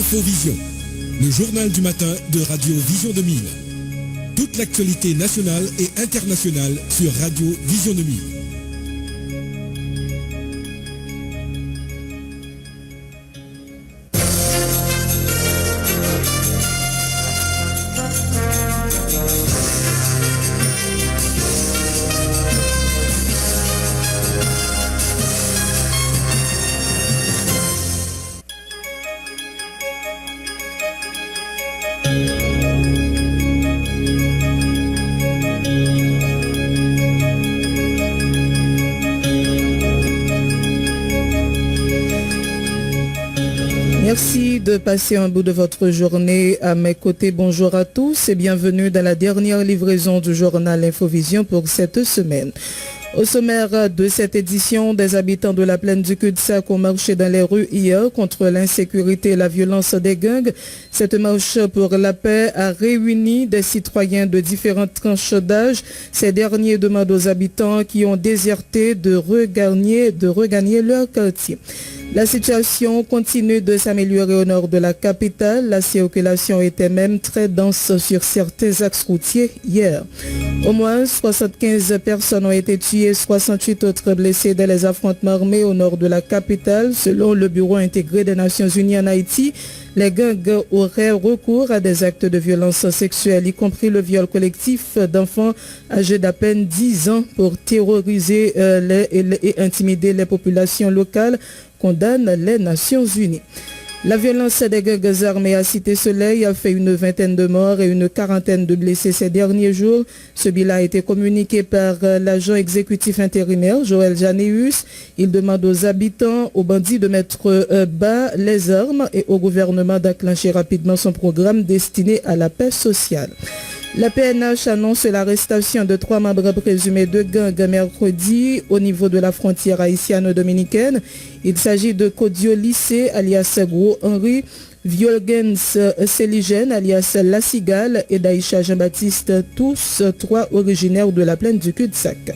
Infovision, le journal du matin de Radio Vision 2000. Toute l'actualité nationale et internationale sur Radio Vision 2000. Merci de passer un bout de votre journée à mes côtés. Bonjour à tous et bienvenue dans la dernière livraison du journal Infovision pour cette semaine. Au sommaire de cette édition, des habitants de la plaine du cul-de-sac ont marché dans les rues hier contre l'insécurité et la violence des gangs. Cette marche pour la paix a réuni des citoyens de différentes tranches d'âge. Ces derniers demandent aux habitants qui ont déserté de regagner leur quartier. La situation continue de s'améliorer au nord de la capitale. La circulation était même très dense sur certains axes routiers hier. Au moins 75 personnes ont été tuées, 68 autres blessées dans les affrontements armés au nord de la capitale. Selon le Bureau intégré des Nations Unies en Haïti, les gangs auraient recours à des actes de violence sexuelle, y compris le viol collectif d'enfants âgés d'à peine 10 ans pour terroriser et intimider les populations locales, condamnent les Nations Unies. La violence des gangs armés à Cité-Soleil a fait une vingtaine de morts et une quarantaine de blessés ces derniers jours. Ce bilan a été communiqué par l'agent exécutif intérimaire Joël Janéus. Il demande aux habitants, aux bandits de mettre bas les armes et au gouvernement d'enclencher rapidement son programme destiné à la paix sociale. La PNH annonce l'arrestation de 3 membres présumés de gangs mercredi au niveau de la frontière haïtiano-dominicaine. Il s'agit de Kodio Lycée, alias Gros Henri, Violgens Céligène, alias La Cigale, et Daïcha Jean-Baptiste, tous 3 originaires de la plaine du cul-de-sac.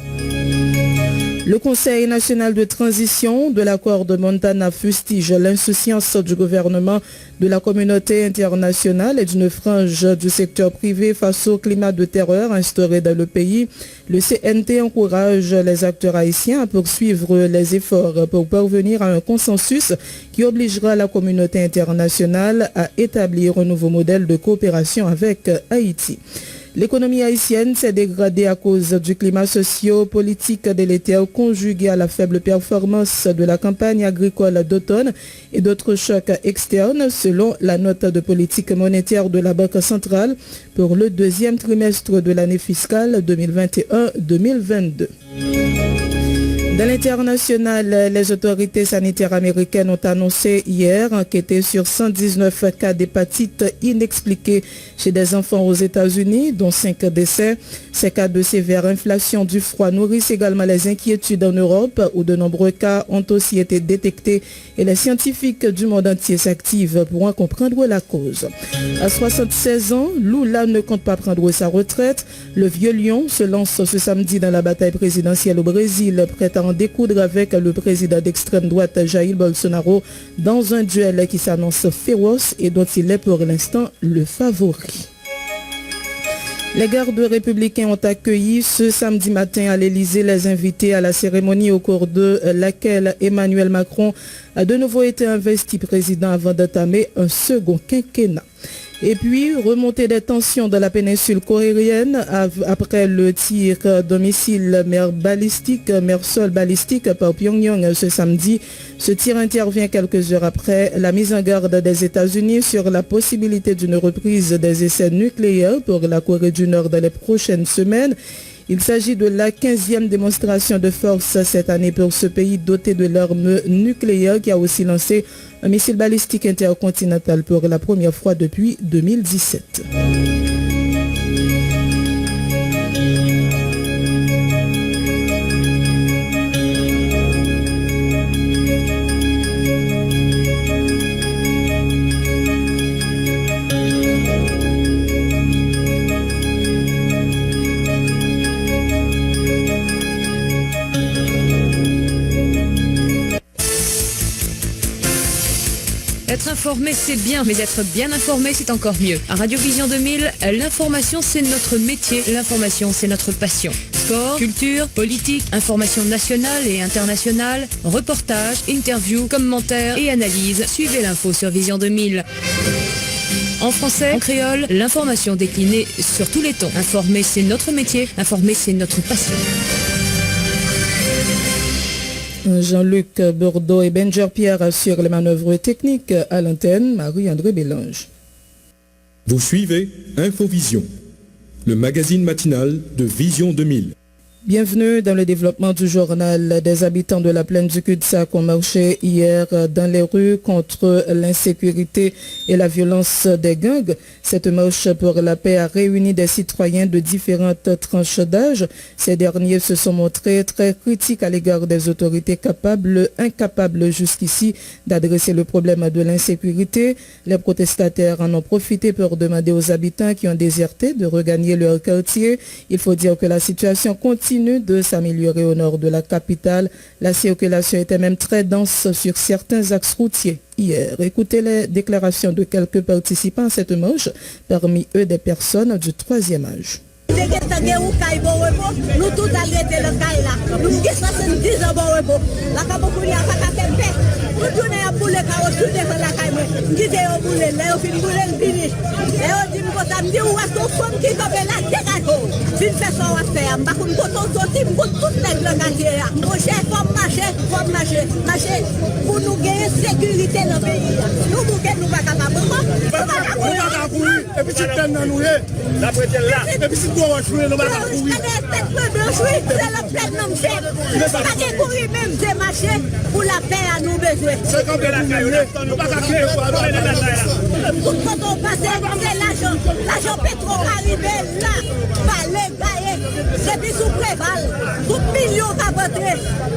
Le Conseil national de transition de l'accord de Montana fustige l'insouciance du gouvernement, de la communauté internationale et d'une frange du secteur privé face au climat de terreur instauré dans le pays. Le CNT encourage les acteurs haïtiens à poursuivre les efforts pour parvenir à un consensus qui obligera la communauté internationale à établir un nouveau modèle de coopération avec Haïti. L'économie haïtienne s'est dégradée à cause du climat socio-politique délétère conjugué à la faible performance de la campagne agricole d'automne et d'autres chocs externes, selon la note de politique monétaire de la Banque centrale pour le deuxième trimestre de l'année fiscale 2021-2022. Dans l'international, les autorités sanitaires américaines ont annoncé hier enquêter sur 119 cas d'hépatite inexpliqués chez des enfants aux États-Unis, dont 5 décès. Ces cas de sévère inflation du froid nourrissent également les inquiétudes en Europe, où de nombreux cas ont aussi été détectés et les scientifiques du monde entier s'activent pour en comprendre la cause. À 76 ans, Lula ne compte pas prendre sa retraite. Le vieux lion se lance ce samedi dans la bataille présidentielle au Brésil, prêt à en découdre avec le président d'extrême droite Jair Bolsonaro dans un duel qui s'annonce féroce et dont il est pour l'instant le favori. Les gardes républicains ont accueilli ce samedi matin à l'Élysée les invités à la cérémonie au cours de laquelle Emmanuel Macron a de nouveau été investi président avant d'entamer un second quinquennat. Et puis, remontée des tensions dans la péninsule coréenne après le tir d'un missile mer-sol balistique par Pyongyang ce samedi. Ce tir intervient quelques heures après la mise en garde des États-Unis sur la possibilité d'une reprise des essais nucléaires pour la Corée du Nord dans les prochaines semaines. Il s'agit de la 15e démonstration de force cette année pour ce pays doté de l'arme nucléaire qui a aussi lancé un missile balistique intercontinental pour la première fois depuis 2017. informé, c'est bien, mais être bien informé, c'est encore mieux. À Radio Vision 2000, l'information, c'est notre métier. L'information, c'est notre passion. Sport, culture, politique, information nationale et internationale, reportages, interviews, commentaires et analyses. Suivez l'info sur Vision 2000. En français, en créole, l'information déclinée sur tous les tons. Informer, c'est notre métier. Informer, c'est notre passion. Jean-Luc Bordeaux et Benjer Pierre assurent les manœuvres techniques à l'antenne. Marie-André Bélange. Vous suivez Infovision, le magazine matinal de Vision 2000. Bienvenue dans le développement du journal. Des habitants de la plaine du cul-de-sac ont marché hier dans les rues contre l'insécurité et la violence des gangs. Cette marche pour la paix a réuni des citoyens de différentes tranches d'âge. Ces derniers se sont montrés très critiques à l'égard des autorités incapables jusqu'ici d'adresser le problème de l'insécurité. Les protestataires en ont profité pour demander aux habitants qui ont déserté de regagner leur quartier. Il faut dire que la situation continue de s'améliorer au nord de la capitale. La circulation était même très dense sur certains axes routiers hier. Écoutez les déclarations de quelques participants à cette marche, parmi eux des personnes du troisième âge. Nous tous arrêtés le caille là. Nous avons 70 ans bon repos. La cabocoulia pas qu'à faire paix. Nous tournons à bouler car tout est la caille. Qui est au bouler, là au fin bouler fini. Et on dit que ça me dit où est-ce qu'on femme qui va là dégager. Si une personne va faire, on va qu'on coton sortir pour tout le quartier là. Mon cher faut marcher pour nous gagner sécurité dans le pays. Nous nous pas capables. Nous pas courir. Et puis c'est dans nous la prêter là. Et puis c'est quoi jouer nous pas courir. C'est la peine non fait. Pas de courir même de marcher pour la paix à nous besoin. C'est comme la caille, nous pas créer quoi. Tout quand on passe, c'est l'argent pétrole arrivé là, palais gaillé, depuis sous préval, tout million capoté,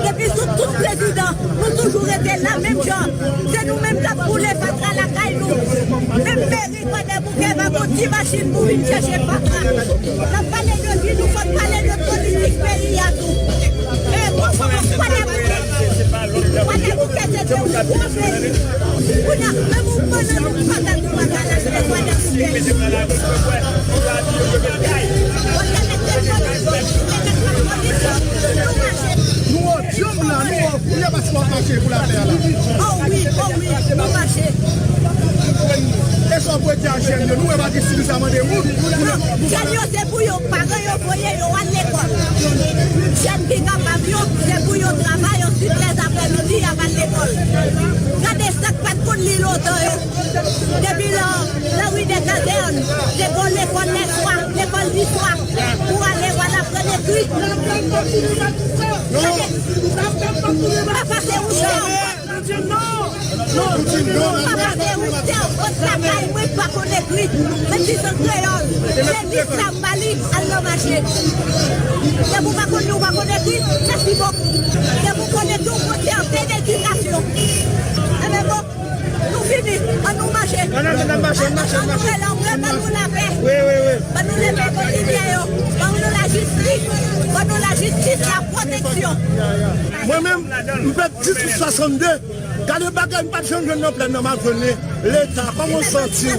depuis sous tout président, nous toujours été là, même gens, c'est nous-mêmes qui avons voulu faire la caille nous, même mairie, quand des bouquets, va monter machine pour venir chercher patra. On parle de vie, nous faut parler de politique pays à tout. Et moi, pas les bouquets, pas les bouquets, c'est de vous. On a même vous prenez nous pas dans nous pas Nous on là, nous on parce qu'on marcher pour la terre là. Oh oui, nous marcher. Et ça peut être un jeune, nous on va décider ça de route. Jeune c'est pour yo parents yo voyer yo à l'école. Jeune qui capable c'est pour yo travail aussi les après-midi avant l'école. Regardez ça pas de l'île depuis la rue des casernes, l'école les soirs, l'école d'histoire pour aller voir la première cuite. Pas passer où c'est. Non, pas passer où c'est. On travaille, pas qu'on écrit. Même si c'est créole, c'est l'islam Mali, à marché. Et vous pas qu'on nous va connaître, merci beaucoup. Et vous connaissez tout pour faire d'éducation. Et bien bon, nous finissons, on nous marche. On marche. Nous la paix. Oui. Nous les paix quotidiennes. Nous la justice, la protection. Moi-même, je fais 1062. Quand le bagage pas changer dans plein de l'État, comment sortir?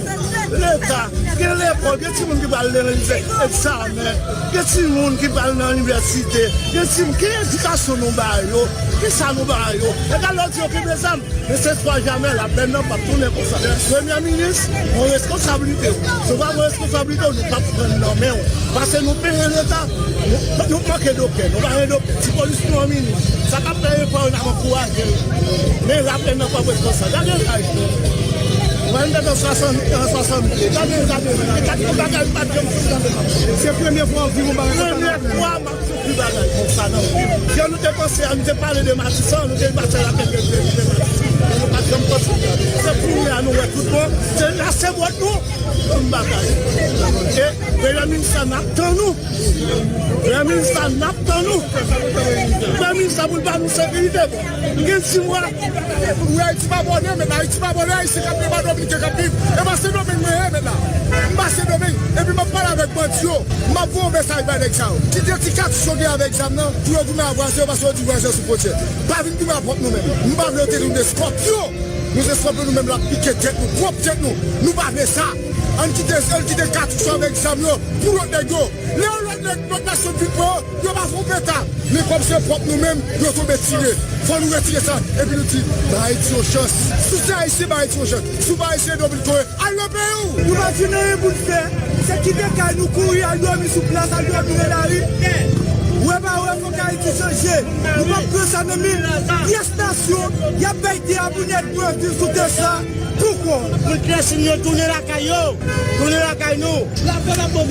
L'État, quelle école, quel monde qui parle de l'examen, quel monde qui parle dans l'université, quelle éducation nous baillons, qui ça nous baillons. Et quand l'autre dit que des âmes, ne cesse pas jamais la peine n'a pas tourner comme ça. Premier ministre, mon responsabilité, c'est pas mon responsabilité, nous ne pas prendre nos mains. Parce que nous payons l'État, nous manquons d'aucun, nous parlons d'aucun. Si la police nous ministre, ça va payer pour nous encourager. Mais la peine n'a pas responsable. C'est la première fois que vous si nous dépensons, nous parlons de Matissan, nous débattons la peine de c'est pour nous, tout le monde, c'est là, c'est votre nous, et le ministre n'attend nous. Le ministre n'attend nous. Le ministre n'a pas nous sécurité. Il y a 6 mois, il y a pas bonheur, mais il y a pas bonheur, il y a pas d'obligé captif. Et moi, c'est domaine maintenant. Et puis, je parle avec moi, je vais un message avec ça. Si tu as 4 choses avec ça, tu vas vous avoir parce que tu vas sur le côté. Pas venir nous apporter nous-mêmes. Nous ne pouvons pas nous des scorpions. nous espérons nous-mêmes la piquer tête, nous propre tête, nous pas ça. On quitte 4 avec Zamlo pour l'autre négo. Notre nation du port, nous pas faire pétard. Mais comme c'est propre nous-mêmes, nous sommes tirés. Il faut nous retirer ça. Et puis nous disons, bah, Haïti aux chance. Sous ça ici, bah, Haïti aux chance. Sous bah, Haïti, nous allons payer. Nous imaginons pour le faire. C'est qui décale nous courir, à nous sur place, à nous la rue. Ouais, bah, ouais, faut qu'Haïti change. Nous pas que ça ne mille. Il y a station, il y a payé à Bounette pour dire sous ça. Pourquoi? Pour que nous tourner la caillou. Tourner la caillou. La paix la bonne.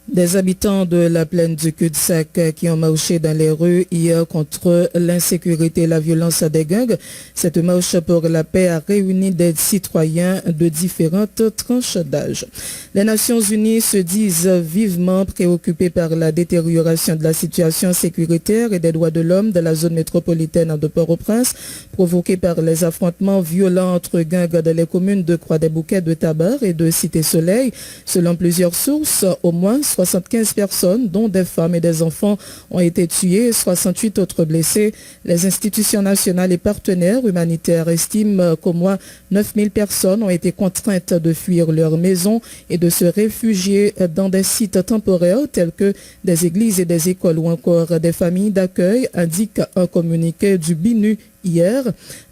Des habitants de la plaine du cul-de-sac qui ont marché dans les rues hier contre l'insécurité et la violence des gangs. Cette marche pour la paix a réuni des citoyens de différentes tranches d'âge. Les Nations Unies se disent vivement préoccupées par la détérioration de la situation sécuritaire et des droits de l'homme de la zone métropolitaine de Port-au-Prince, provoquée par les affrontements violents entre gangs dans les communes de Croix-des-Bouquets, de Tabar et de Cité-Soleil. Selon plusieurs sources, au moins 75 personnes, dont des femmes et des enfants, ont été tuées et 68 autres blessés. Les institutions nationales et partenaires humanitaires estiment qu'au moins 9000 personnes ont été contraintes de fuir leur maison et de se réfugier dans des sites temporaires tels que des églises et des écoles ou encore des familles d'accueil, indique un communiqué du BINU. Hier,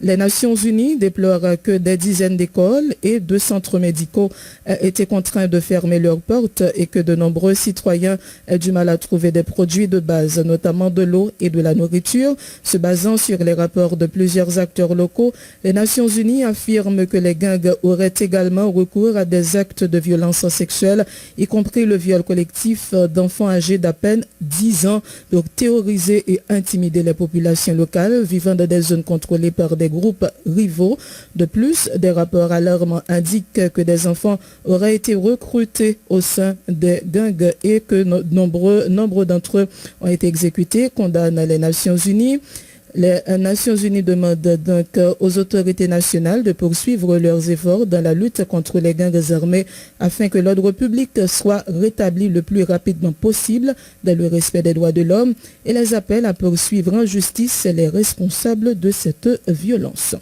les Nations Unies déplorent que des dizaines d'écoles et de centres médicaux aient été contraints de fermer leurs portes et que de nombreux citoyens aient du mal à trouver des produits de base, notamment de l'eau et de la nourriture. Se basant sur les rapports de plusieurs acteurs locaux, les Nations Unies affirment que les gangs auraient également recours à des actes de violence sexuelle, y compris le viol collectif d'enfants âgés d'à peine 10 ans, pour terroriser et intimider les populations locales vivant dans des zones contrôlées par des groupes rivaux. De plus, des rapports alarmants indiquent que des enfants auraient été recrutés au sein des gangs et que nombre d'entre eux ont été exécutés, condamnent les Nations Unies. Les Nations Unies demandent donc aux autorités nationales de poursuivre leurs efforts dans la lutte contre les gangs armés afin que l'ordre public soit rétabli le plus rapidement possible dans le respect des droits de l'homme et les appelle à poursuivre en justice les responsables de cette violence.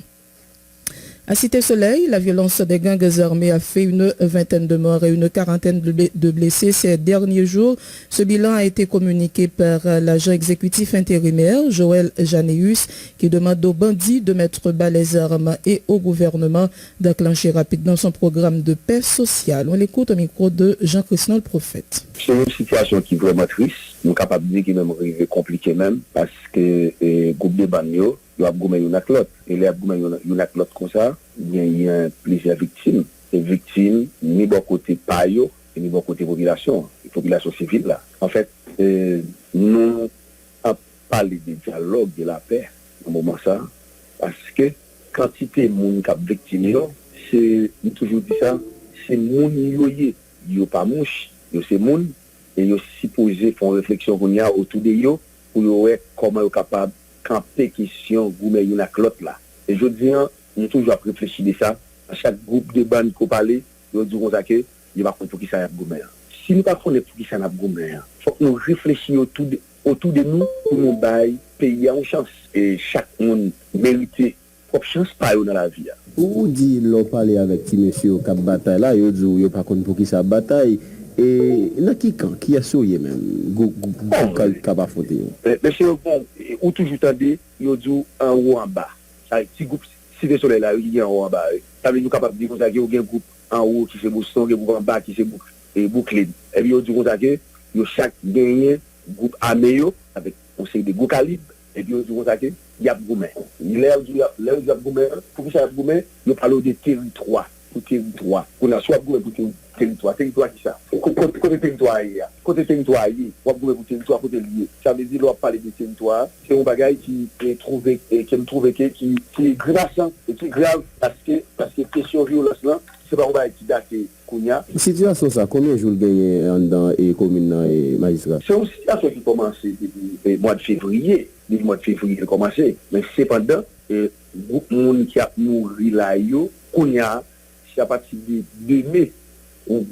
À Cité-Soleil, la violence des gangs armés a fait une vingtaine de morts et une quarantaine de blessés ces derniers jours. Ce bilan a été communiqué par l'agent exécutif intérimaire, Joël Janéus, qui demande aux bandits de mettre bas les armes et au gouvernement d'enclencher rapidement son programme de paix sociale. On l'écoute au micro de Jean-Christian le Prophète. C'est une situation qui est vraiment triste. Nous sommes capables de dire qu'il est compliqué même parce que le groupe de bagno, il y a une autre. Et il y a une autre comme ça, il y a plusieurs victimes. Les victimes, ni bon côté payo, ni bon côté population civile là. En fait, nous avons parlé de dialogue, de la paix, au moment ça, parce que quantité de monde qui a victime, c'est, nous toujours dit ça, c'est monde qui n'est pas mouche, c'est monde, et ils sont supposés faire une réflexion autour de eux pour voir comment ils sont capables camper question goumer une avec l'autre là. Et je dis, nous toujours réfléchir de ça. À chaque groupe de bandes qu'on parle, nous disons que il va pour qui ça a goumer. Si nous ne connaissons pas pour qui ça a goumer, il faut que nous réfléchissions autour de nous pour nous bailler pays en chance. Et chaque monde mérite propre chance pas dans la vie. Ou dit l'on parler avec petit monsieur qui a bataille là, il dit il pas connaît pour qui ça bataille. Et là qui a sauvé même qui a pas fauté. Monsieur bon, ou toujours tendez, il dit en haut en bas. Ça petit groupe si le soleil là, il y a en haut en bas. Ça veut dire capable de dire comme ça qu'il y a un groupe en haut qui c'est bousson, un groupe en bas qui c'est bouclé. Et puis il dit comme ça que il chaque gagné groupe armé avec conseil de gros calibre et puis il dit comme ça que il y a goumé. Il est il y a goumé, pour que ça goumé, il parle de territoire. Pour territoire. On a soit goumé pour territoire qui ça. Côté territoire on va pour territoire côté lié. Ça veut dire on parler de territoire, c'est un bagage qui est trouvé qui est grave et qui grave parce que question violence là, c'est pas un bagage qui date Kounia. Situation ça combien de jours gagné dans et commune et magistrat? C'est une situation qui commence depuis le mois de février. Le mois de février a commencé, mais cependant beaucoup de monde qui a mouru là yo Kounia à partir de mai, on